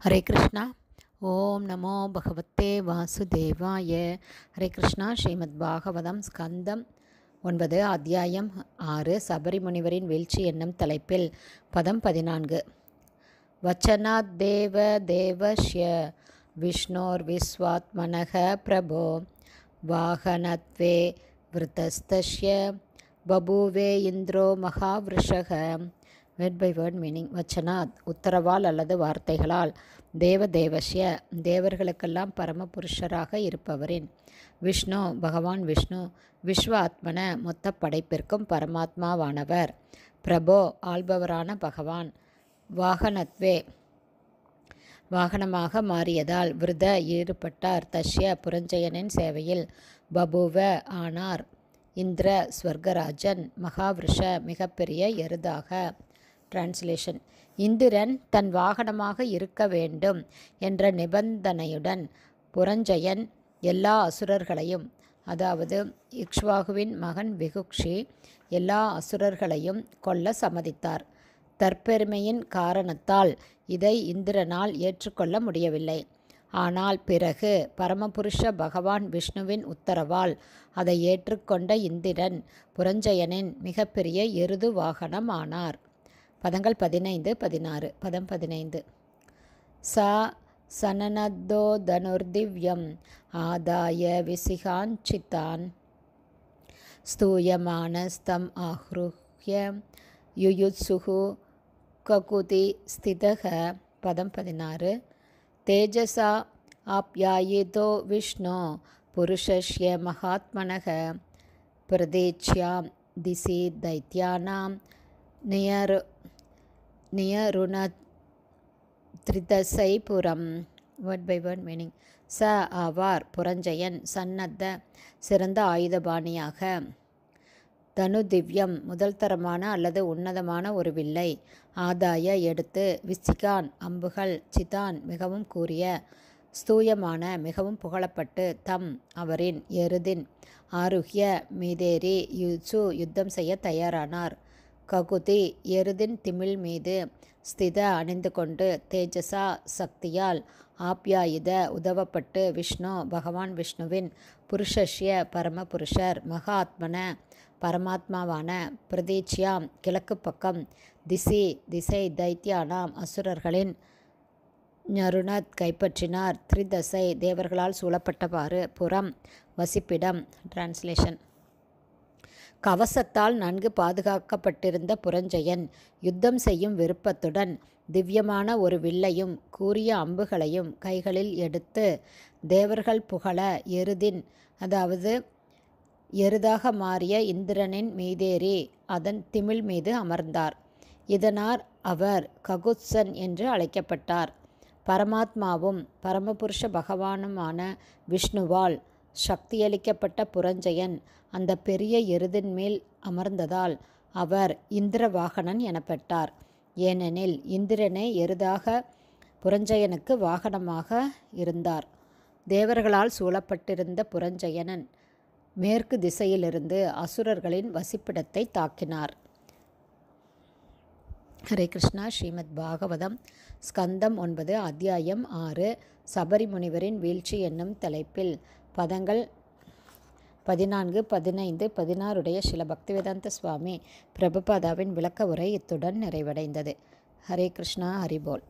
ஹரே கிருஷ்ணா. ஓம் நமோ பகவத்தே வாசுதேவாய. ஹரே கிருஷ்ணா. ஸ்ரீமத் பாகவதம் ஸ்கந்தம் 9 அத்தியாயம் 6 சபரி முனிவரின் வீழ்ச்சி என்னும் தலைப்பில் பதம் 14. வச்சனாத் தேவ தேவஸ்ய விஷ்ணோர் விஸ்வாத்மனக பிரபோ வாகனத்வே விருத்தஸ்தஸ்ய பபூவே இந்திரோ மகாவிருஷக. Word by word meaning. வச்சனாத் உத்தரவால் அல்லது வார்த்தைகளால், தேவதேவஸ்ய தேவர்களுக்கெல்லாம் பரமபுருஷராக இருப்பவரின், விஷ்ணு பகவான் விஷ்ணு, விஸ்வ ஆத்மன மொத்த படைப்பிற்கும் பரமாத்மாவானவர், பிரபோ ஆள்பவரான பகவான், வாகனத்வே வாகனமாக மாறியதால் விருத ஈடுபட்டார், தஷ்ய புரஞ்சயனின் சேவையில், பபுவ ஆனார், இந்திர ஸ்வர்கராஜன், மகாவிருஷ மிகப்பெரிய எருதாக. டிரான்ஸ்லேஷன். இந்திரன் தன் வாகனமாக இருக்க வேண்டும் என்ற நிபந்தனையுடன் புரஞ்சயன் எல்லா அசுரர்களையும், அதாவது இக்ஷ்வாகுவின் மகன் விகுக்ஷி எல்லா அசுரர்களையும் கொல்ல சம்மதித்தார். தற்பெருமையின் காரணத்தால் இதை இந்திரனால் ஏற்றுக்கொள்ள முடியவில்லை. ஆனால் பிறகு பரமபுருஷ பகவான் விஷ்ணுவின் உத்தரவால் அதை ஏற்றுக்கொண்ட இந்திரன் புரஞ்சயனின் மிகப்பெரிய எருது வாகனம் ஆனார். பதங்கள் 15, 16. பதம் 15. சா சனனத்தோ தனுர்திவ்யம் ஆதாய விசிகாஞ்சித்தான் ஸ்தூயமானஸ்தம் ஆஹ்ருஹ்ய யுயுத்சுஹு ககுதி ஸ்திதக. பதம் 16. தேஜசா ஆப்யாயிதோ விஷ்ணு புருஷஸ்ய மகாத்மனக பிரதேச்யாம் திசி தைத்யானாம் நியருணத்ரிதசைபுரம். Word by word meaning. ச ஆவார் புரஞ்சயன், சன்னத்த சிறந்த ஆயுதபாணியாக, தனு திவ்யம் முதல் தரமான அல்லது உன்னதமான ஒரு வில்லை, ஆதாய எடுத்து, விசிகான் அம்புகள், சிதான் மிகவும் கூரிய, ஸ்தூயமான மிகவும் புகழப்பட்டு, தம் அவரின் எருதின், ஆருஹ்ய மீதேறி, யுத்சு யுத்தம் செய்ய தயாரானார், ககுதி எருதின் திமில் மீது, ஸ்தித அணிந்து கொண்டு, தேஜசா சக்தியால், ஆப்யாயுத உதவப்பட்டு, விஷ்ணு பகவான் விஷ்ணுவின், புருஷஸ்ய பரமபுருஷர், மகாத்மன பரமாத்மாவான, பிரதீச்யாம் கிழக்கு பக்கம், திசி திசை, தைத்யானாம் அசுரர்களின், ஞருணத் கைப்பற்றினார், திரிதசை தேவர்களால் சூழப்பட்டவாறு, புறம் வசிப்பிடம். டிரான்ஸ்லேஷன். கவசத்தால் நன்கு பாதுகாக்கப்பட்டிருந்த புரஞ்சயன் யுத்தம் செய்யும் விருப்பத்துடன் திவ்யமான ஒரு வில்லையும் கூரிய அம்புகளையும் கைகளில் எடுத்து, தேவர்கள் புகழ எருதின், அதாவது எருதாக மாறிய இந்திரனின் மீதேறி அதன் திமில் மீது அமர்ந்தார். இதனால் அவர் ககுத்சன் என்று அழைக்கப்பட்டார். பரமாத்மாவும் பரமபுருஷ பகவானுமான விஷ்ணுவால் சக்தியளிக்கப்பட்ட புரஞ்சயன் அந்த பெரிய எருதின் மேல் அமர்ந்ததால் அவர் இந்திரவாகனன் எனப்பட்டார். ஏனெனில் இந்திரனே எருதாக புரஞ்சயனுக்கு வாகனமாக இருந்தார். தேவர்களால் சூழப்பட்டிருந்த புரஞ்சயனன் மேற்கு திசையிலிருந்து அசுரர்களின் வசிப்பிடத்தை தாக்கினார். ஹரே கிருஷ்ணா. ஸ்ரீமத் பாகவதம் ஸ்கந்தம் 9 அத்தியாயம் 6 சபரி முனிவரின் வீழ்ச்சி என்னும் தலைப்பில் பதங்கள் 14, 15, 16 ஸ்ரீல பக்திவேதாந்த சுவாமி பிரபுபாதாவின் விளக்க உரை இத்துடன் நிறைவடைந்தது. ஹரே கிருஷ்ணா. ஹரிபோல்.